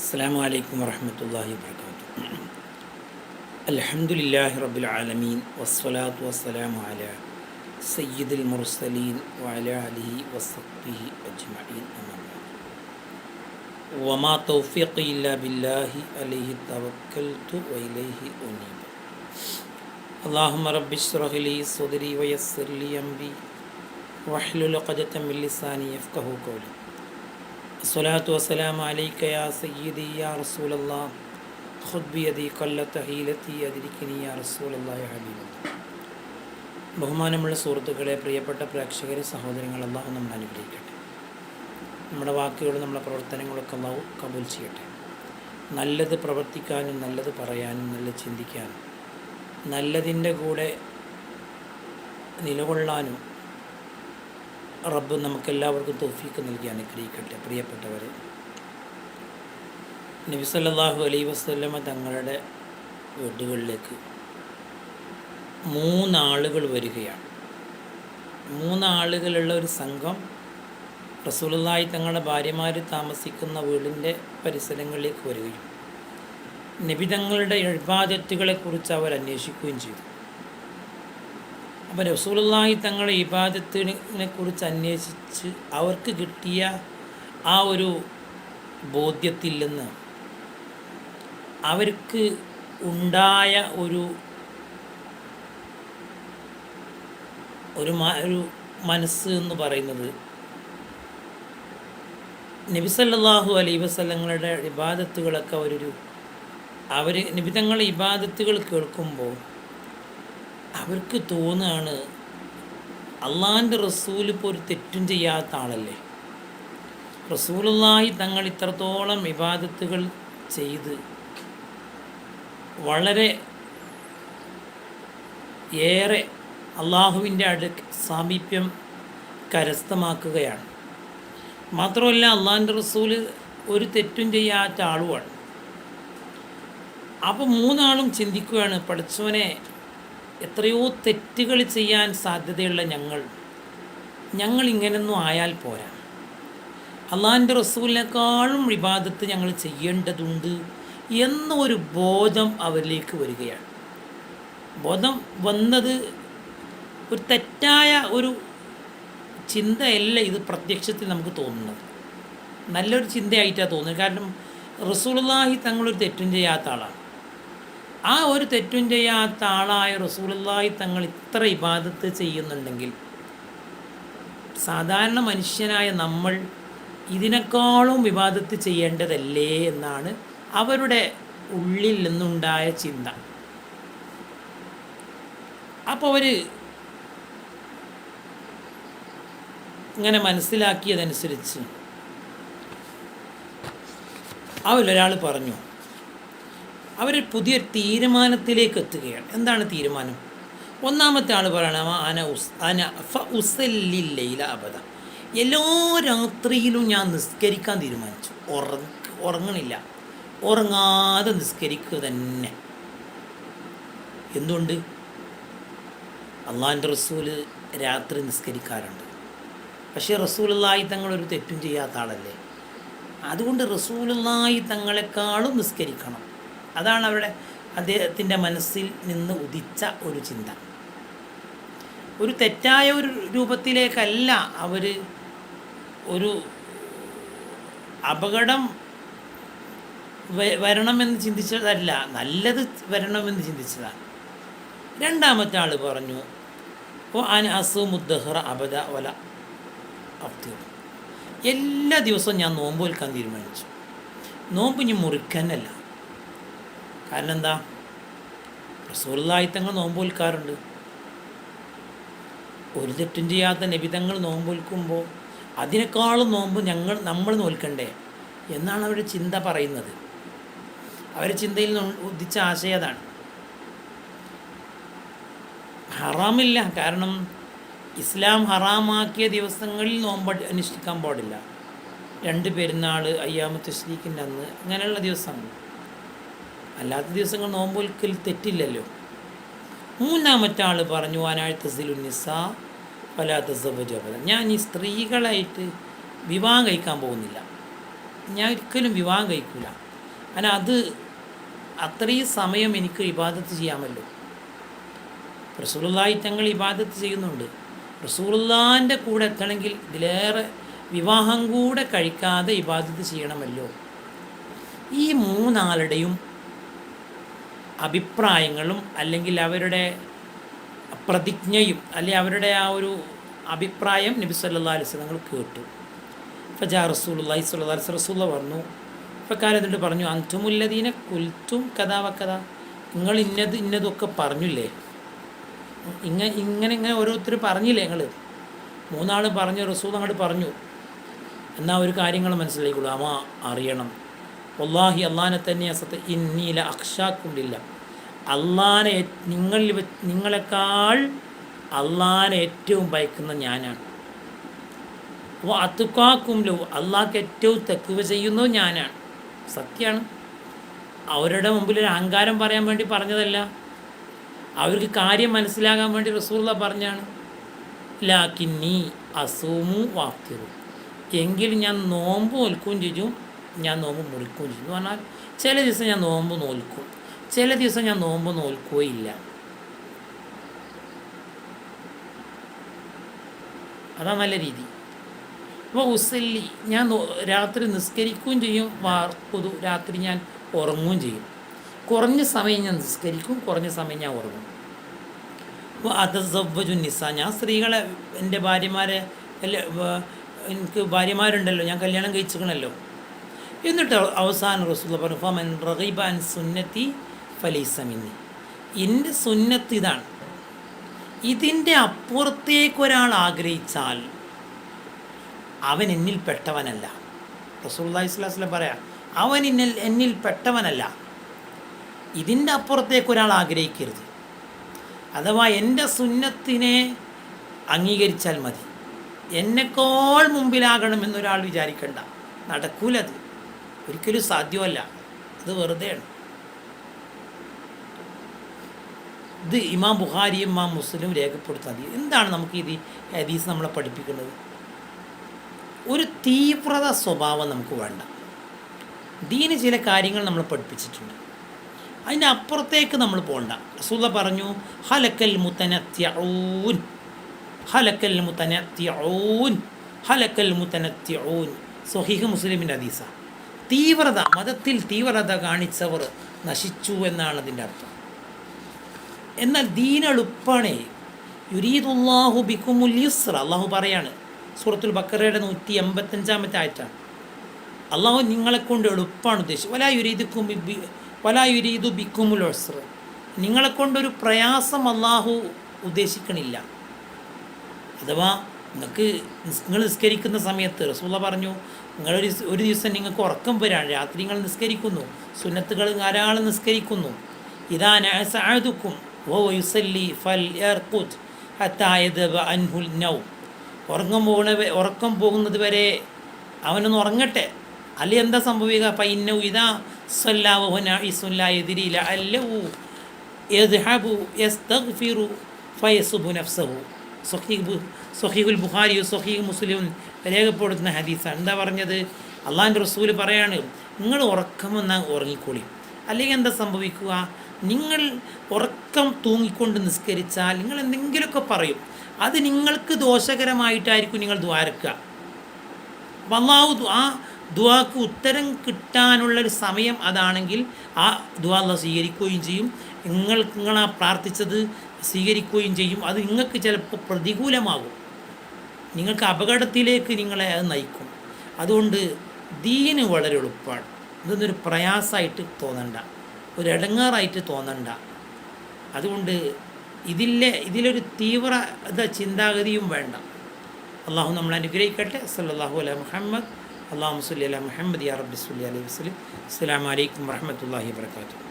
അസ്സലാമു അലൈക്കും വറഹ്മത്തുള്ളാഹി വബറകാതുഹു. അൽഹംദുലില്ലാഹി റബ്ബിൽ ആലമീൻ വസ്സലാത്തു വസ്സലാമു അലാ സയ്യിദിൽ മുർസലീൻ വഅലാ ആലിഹി വസഹ്ബിഹി അജ്മഈൻ. അമ്മാ ബഅദ്. വമാ തൗഫീഖി ഇല്ലാ ബില്ലാഹി അലൈഹി തവക്കൽതു വഇലൈഹി ഉനീബ്. അല്ലാഹുമ്മ റബ്ബി ഇശ്റഹ് ലി സദ്രി വയസ്സിർ ലി അംരി വഹ്ലുൽ ഉഖ്ദതം മിൻ ലിസാനി യഫ്ഖഹു ഖൗലി. അസ്സലാത്തു വസ്സലാമു അലൈക യാ സയ്യിദി യാ റസൂലല്ലാഹ് ഖുദ് ബിയദി ഖല്ലത ഹീലതി അദ്രിക്നി യാ റസൂലല്ലാഹി ഹബീബല്ലാഹ്. ബഹുമാനമുള്ള സുഹൃത്തുക്കളെ, പ്രിയപ്പെട്ട പ്രേക്ഷകരെ, സഹോദരങ്ങൾ, അല്ലാഹു നമ്മെ അനുഗ്രഹിക്കട്ടെ. നമ്മുടെ വാക്കുകളും നമ്മുടെ പ്രവർത്തനങ്ങളൊക്കെ അല്ലാഹു കബൂൽ ചെയ്യട്ടെ. നല്ലത് പ്രവർത്തിക്കാനും നല്ലത് പറയാനും നല്ലത് ചിന്തിക്കാനും നല്ലതിൻ്റെ കൂടെ നിലകൊള്ളാനും റബ്ബ് നമുക്കെല്ലാവർക്കും തൗഫീഖ് നൽകി അനുഗ്രഹിക്കട്ടെ. പ്രിയപ്പെട്ടവരെ, നബി സല്ലല്ലാഹു അലൈഹി വസല്ലമ തങ്ങളുടെ വീടുകളിലേക്ക് 3 ആളുകൾ വരികയാണ്. 3 ആളുകളുള്ള ഒരു സംഘം റസൂലുള്ളാഹി തങ്ങളുടെ ഭാര്യമാർ താമസിക്കുന്ന വീടിൻ്റെ പരിസരങ്ങളിലേക്ക് വരികയും നബി തങ്ങളുടെ ഇബാദത്തുകളെക്കുറിച്ച് അവർ അന്വേഷിക്കുകയും ചെയ്തു. അപ്പോൾ റസൂലുള്ളാഹി തങ്ങളുടെ ഇബാദത്തിനെ കുറിച്ച് അന്വേഷിച്ച് അവർക്ക് കിട്ടിയ ആ ഒരു ബോധ്യത്തിൽ നിന്ന് അവർക്ക് ഉണ്ടായ ഒരു മനസ്സ് എന്ന് പറയുന്നത്, നബി സല്ലല്ലാഹു അലൈഹി വസല്ലമയുടെ ഇബാദത്തുകളൊക്കെ അവർ നബി തങ്ങളുടെ ഇബാദത്തുകൾ കേൾക്കുമ്പോൾ അവർക്ക് തോന്നുകയാണ്, അള്ളാഹിൻ്റെ റസൂൽ ഇപ്പോൾ ഒരു തെറ്റും ചെയ്യാത്ത ആളല്ലേ. റസൂലുള്ളാഹി തങ്ങൾ ഇത്രത്തോളം ഇബാദത്തുകൾ ചെയ്ത് വളരെ ഏറെ അള്ളാഹുവിൻ്റെ സാമീപ്യം കരസ്ഥമാക്കുകയാണ്. മാത്രമല്ല, അള്ളാഹിൻ്റെ റസൂൽ ഒരു തെറ്റും ചെയ്യാത്ത ആളുമാണ്. അപ്പോൾ 3 ആളും ചിന്തിക്കുകയാണ്, പഠിച്ചവനെ, എത്രയോ തെറ്റുകൾ ചെയ്യാൻ സാധ്യതയുള്ള ഞങ്ങൾ ഇങ്ങനെയൊന്നും ആയാൽ പോരാ, അള്ളാഹിൻ്റെ റസൂലിനേക്കാളും ഇബാദത്ത് ഞങ്ങൾ ചെയ്യേണ്ടതുണ്ട് എന്നൊരു ബോധം അവരിലേക്ക് വരികയാണ്. ബോധം വന്നത് ഒരു തെറ്റായ ഒരു ചിന്തയല്ല, ഇത് പ്രത്യക്ഷത്തിൽ നമുക്ക് തോന്നുന്നത് നല്ലൊരു ചിന്തയായിട്ടാണ് തോന്നുന്നത്. കാരണം റസൂലുള്ളാഹി തങ്ങളൊരു തെറ്റും ചെയ്യാത്ത ആളാണ്. ആ ഒരു തെറ്റും ചെയ്യാത്ത ആളായ റസൂലുള്ളാഹി തങ്ങൾ ഇത്ര ഇബാദത്ത് ചെയ്യുന്നുണ്ടെങ്കിൽ സാധാരണ മനുഷ്യനായ നമ്മൾ ഇതിനേക്കാളും ഇബാദത്ത് ചെയ്യേണ്ടതല്ലേ എന്നാണ് അവരുടെ ഉള്ളിൽ നിന്നുണ്ടായ ചിന്ത. അപ്പോൾ അവർ ഇങ്ങനെ മനസ്സിലാക്കിയതനുസരിച്ച് അവരൊരാൾ പറഞ്ഞു, അവർ പുതിയ തീരുമാനത്തിലേക്ക് എത്തുകയാണ്. എന്താണ് തീരുമാനം? ഒന്നാമത്തെ ആൾ പറയണം, ഉസല്ലില്ലൈല അബദ, എല്ലാ രാത്രിയിലും ഞാൻ നിസ്കരിക്കാൻ തീരുമാനിച്ചു. ഉറങ്ങണില്ല, ഉറങ്ങാതെ നിസ്കരിക്കുക തന്നെ. എന്തുകൊണ്ട്? അള്ളാഹിൻ്റെ റസൂല് രാത്രി നിസ്കരിക്കാറുണ്ട്. പക്ഷേ റസൂലുള്ളാഹി തങ്ങളൊരു തെറ്റും ചെയ്യാത്ത ആളല്ലേ, അതുകൊണ്ട് റസൂലുള്ളാഹി തങ്ങളെക്കാളും നിസ്കരിക്കണം. അതാണ് അദ്ദേഹത്തിൻ്റെ മനസ്സിൽ നിന്ന് ഉദിച്ച ഒരു ചിന്ത. ഒരു തെറ്റായ ഒരു രൂപത്തിലേക്കല്ല അവർ, ഒരു അപകടം വരണമെന്ന് ചിന്തിച്ചതല്ല, നല്ലത് വരണമെന്ന് ചിന്തിച്ചതാണ്. രണ്ടാമത്തെ ആൾ പറഞ്ഞു, അസുമുദ്ദഹ്റ അബദ വല അഫ്തിർ, എല്ലാ ദിവസവും ഞാൻ നോമ്പ് വെക്കാൻ തീരുമാനിച്ചു. നോമ്പ് ഇനി മുറിക്കാനല്ല. കാരണം എന്താ? റസൂലുള്ളാഹി തങ്ങൾ നോമ്പ് വെൽക്കാറുണ്ട്. ഒരു തെറ്റും ചെയ്യാത്ത നബി തങ്ങൾ നോമ്പ് വെൽക്കുമ്പോൾ അതിനേക്കാളും നോമ്പ് നമ്മൾ നോൽക്കണ്ടേ എന്നാണ് അവരുടെ ചിന്ത പറയുന്നത്. അവരുടെ ചിന്തയിൽ ഉദിച്ച ആശയം അതാണ്. ഹറാമില്ല, കാരണം ഇസ്ലാം ഹറാമാക്കിയ ദിവസങ്ങളിൽ നോമ്പ് അനുഷ്ഠിക്കാൻ പാടില്ല. 2 പെരുന്നാൾ, അയ്യാമു തശ്രീഖിൻ്റെ അന്ന്, അങ്ങനെയുള്ള ദിവസങ്ങൾ. അല്ലാത്ത ദിവസങ്ങൾ നോമ്പ് വെൽക്കൽ തെറ്റില്ലല്ലോ. മൂന്നാമത്തെ ആൾ പറഞ്ഞു, അനാഴ്ത്തസിലുന്നിസാ വലാത്ത സബജബല, ഞാൻ ഈ സ്ത്രീകളായിട്ട് വിവാഹം കഴിക്കാൻ പോകുന്നില്ല, ഞാൻ ഒരിക്കലും വിവാഹം കഴിക്കില്ല. കാരണം അത് അത്രയും സമയം എനിക്ക് ഇബാദത്ത് ചെയ്യാമല്ലോ. റസൂലുള്ളാഹി തങ്ങൾ ഇബാദത്ത് ചെയ്യുന്നുണ്ട്. റസൂലുള്ളാഹിൻ്റെ കൂടെ എത്തണമെങ്കിൽ ഇതിലേറെ വിവാഹം കൂടെ കഴിക്കാതെ ഇബാദത്ത് ചെയ്യണമല്ലോ. ഈ മൂന്നാളുടെയും അഭിപ്രായങ്ങളും അല്ലെങ്കിൽ അവരുടെ പ്രതിജ്ഞയും അല്ലെങ്കിൽ അവരുടെ ആ ഒരു അഭിപ്രായം നബി സല്ലല്ലാഹു അലൈഹി വസല്ലം കേട്ടു. ഫജാ റസൂലുള്ളാഹി സ്വല്ലല്ലാഹു അലൈഹി വസല്ലം റസൂലുള്ള പറഞ്ഞു, ഫക്കാല എന്നിട്ട് പറഞ്ഞു, അൻതുമുല്ലദീന കുൽത്തും കഥാ വക്കഥ, നിങ്ങൾ ഇന്നതൊക്കെ പറഞ്ഞില്ലേ, ഇങ്ങനെ ഓരോരുത്തർ പറഞ്ഞില്ലേ, നിങ്ങൾ മൂന്നാൾ പറഞ്ഞു, റസൂൽ അങ്ങോട്ട് പറഞ്ഞു. എന്നാൽ ഒരു കാര്യങ്ങൾ മനസ്സിലായിക്കൊള്ളൂ, അമ്മ അറിയണം, വല്ലാഹി അള്ളാനെ തന്നെ സത്യ ഇന്നീല അക്ഷാക്കുണ്ടില്ല, അള്ളാനെ നിങ്ങളെക്കാൾ അള്ളാനെ ഏറ്റവും ഭയക്കുന്ന ഞാനാണ്. അപ്പോൾ അത്തുക്കാക്കുംലു അള്ളാഹ്ക്ക് ഏറ്റവും തെക്കുവ ചെയ്യുന്നത് ഞാനാണ്. സത്യമാണ്. അവരുടെ മുമ്പിൽ ഒരു അഹങ്കാരം പറയാൻ വേണ്ടി പറഞ്ഞതല്ല, അവർക്ക് കാര്യം മനസ്സിലാകാൻ വേണ്ടി റസൂലുള്ളാഹി പറഞ്ഞാണ്. ലാകിന്നി അസൂമു വാഫ്തിറു, എങ്കിൽ ഞാൻ നോമ്പ് നോൽക്കുകയും ചെയ്യും, ഞാൻ നോമ്പ് മുറിക്കുകയും ചെയ്യും എന്ന് പറഞ്ഞാൽ ചില ദിവസം ഞാൻ നോമ്പ് നോൽക്കും, ചില ദിവസം ഞാൻ നോമ്പ് നോൽക്കുകയില്ല. അതാ നല്ല രീതി. അപ്പോൾ ഉസല്ലി, ഞാൻ രാത്രി നിസ്കരിക്കുകയും ചെയ്യും, വാർപ്പുതു, രാത്രി ഞാൻ ഉറങ്ങുകയും ചെയ്യും. കുറഞ്ഞ സമയം ഞാൻ നിസ്കരിക്കും, കുറഞ്ഞ സമയം ഞാൻ ഉറങ്ങും. അപ്പോൾ അതസവ്വജു നിസ, ഞാൻ സ്ത്രീകളെ, എൻ്റെ ഭാര്യമാരെ, എനിക്ക് ഭാര്യമാരുണ്ടല്ലോ, ഞാൻ കല്യാണം കഴിച്ചിരിക്കണമല്ലോ. എന്നിട്ട് അവസാനം റസൂലുള്ളാഹി പറഞ്ഞു, ഫമൻ റഗിബ അൻ സുന്നത്തി ഫലൈസ മിന്നി, എൻ്റെ സുന്നത്ത് ഇതാണ്, ഇതിൻ്റെ അപ്പുറത്തേക്കൊരാൾ ആഗ്രഹിച്ചാൽ അവൻ എന്നിൽ പെട്ടവനല്ല. റസൂലുള്ളാഹി സ്വല്ലല്ലാഹു അലൈഹി വസല്ലം പറയാം, അവൻ എന്നിൽ പെട്ടവനല്ല. ഇതിൻ്റെ അപ്പുറത്തേക്കൊരാൾ ആഗ്രഹിക്കരുത്. അഥവാ എൻ്റെ സുന്നത്തിനെ അംഗീകരിച്ചാൽ മതി, എന്നെക്കാൾ മുമ്പിലാകണമെന്നൊരാൾ വിചാരിക്കണ്ട. നടക്കൂലത്, ഒരിക്കലും സാധ്യമല്ല, അത് വെറുതെയാണ്. ഇത് ഇമാം ബുഖാരിയും ഇമാം മുസ്ലിം രേഖപ്പെടുത്താൻ. എന്താണ് നമുക്ക് ഇത് ഹദീസ് നമ്മളെ പഠിപ്പിക്കുന്നത്? ഒരു തീവ്രത സ്വഭാവം നമുക്ക് വേണ്ട. ദീന് ചില കാര്യങ്ങൾ നമ്മൾ പഠിപ്പിച്ചിട്ടുണ്ട്, അതിൻ്റെ അപ്പുറത്തേക്ക് നമ്മൾ പോകണ്ട. റസൂലുള്ളാഹി പറഞ്ഞു, ഹലക്കൽ മുതനത്തിഊൻ, ഹലക്കൽ മുതനത്തിഊൻ, ഹലക്കൽ മുതനത്തിഊൻ. സ്വഹീഹ് മുസ്ലിമിൻ്റെ ഹദീസ. തീവ്രത, മതത്തിൽ തീവ്രത കാണിച്ചവർ നശിച്ചു എന്നാണ് അതിൻ്റെ അർത്ഥം. എന്നാൽ ദീൻ എളുപ്പമാണ്. യുരീദുല്ലാഹു ബിക്കുമുൽ യുസ്ര, അള്ളാഹു പറയാണ് സൂറത്തുൽ ബഖറയുടെ 185 ആയത്താണ്. അള്ളാഹു നിങ്ങളെക്കൊണ്ട് എളുപ്പമാണ് ഉദ്ദേശിച്ചത്. വലാ യുരീദു ബിക്കുമുൽ ഉസ്ര, നിങ്ങളെക്കൊണ്ടൊരു പ്രയാസം അള്ളാഹു ഉദ്ദേശിക്കണില്ല. അഥവാ നിങ്ങൾ നിസ്കരിക്കുന്ന സമയത്ത് റസൂലുള്ളാഹി പറഞ്ഞു, ഒരു ദിവസം നിങ്ങൾക്ക് ഉറക്കം വരാണ്, രാത്രി നിങ്ങൾ നിസ്കരിക്കുന്നു, സുന്നത്തുകൾ ധാരാളം നിസ്കരിക്കുന്നു. ഇദാ നഅസ അഹദുക്കും വഹുവ യുസല്ലി ഫൽയർഖുദ് ഹത്താ യദ്ബ അൻഹുൽ നൗം, ഉറക്കം പോകുന്നത് വരെ അവനൊന്ന് ഉറങ്ങട്ടെ, അല്ലെങ്കിൽ എന്താ സംഭവിക്കുക? ഫഇന്നഹു ഇദാ സല്ലാ വഹുവ നാഇസുൻ ലാ യദ്രി ലഅല്ലഹു യദ്ഹബു യസ്തഗ്ഫിറു ഫയസുബു നഫ്സഹു. സ്വഹീഹുൽ ബുഖാരിയും സ്വഹീഹ് മുസ്ലിമും രേഖപ്പെടുത്തുന്ന ഹദീസാണ്. എന്താ പറഞ്ഞത്? അള്ളാഹിൻ്റെ റസൂൽ പറയാണ്, നിങ്ങൾ ഉറക്കം വന്നാൽ ഉറങ്ങിക്കോളി, അല്ലെങ്കിൽ എന്താ സംഭവിക്കുക? നിങ്ങൾ ഉറക്കം തൂങ്ങിക്കൊണ്ട് നിസ്കരിച്ചാൽ നിങ്ങൾ എന്തെങ്കിലുമൊക്കെ പറയും, അത് നിങ്ങൾക്ക് ദോഷകരമായിട്ടായിരിക്കും നിങ്ങൾ ദ്വാരക്കുക. അപ്പം അള്ളാഹു ആ ദുആക്ക് ഉത്തരം കിട്ടാനുള്ളൊരു സമയം അതാണെങ്കിൽ ആ ദുആ അള്ളാഹു സ്വീകരിക്കുകയും ചെയ്യും, നിങ്ങളാ പ്രാർത്ഥിച്ചത് സ്വീകരിക്കുകയും ചെയ്യും. അത് നിങ്ങൾക്ക് ചിലപ്പോൾ പ്രതികൂലമാകും, നിങ്ങൾക്ക് അപകടത്തിലേക്ക് നിങ്ങളെ അത് നയിക്കും. അതുകൊണ്ട് ദീന് വളരെ എളുപ്പമാണ്. ഇതൊന്നൊരു പ്രയാസമായിട്ട് തോന്നണ്ട, ഒരു ഇടങ്ങാറായിട്ട് തോന്നണ്ട. അതുകൊണ്ട് ഇതിലൊരു തീവ്രത ചിന്താഗതിയും വേണ്ട. അള്ളാഹു നമ്മളെ അനുഗ്രഹിക്കട്ടെ. സല്ലല്ലാഹു അലൈഹി മുഹമ്മദ്. അല്ലാഹുമ്മ സ്വല്ലി അലാ മുഹമ്മദ് യാ റബ്ബി സ്വല്ലി അലൈഹി വസല്ലം. അസ്സലാമു അലൈക്കും വറഹ്മത്തുള്ളാഹി വബറകാതുഹു.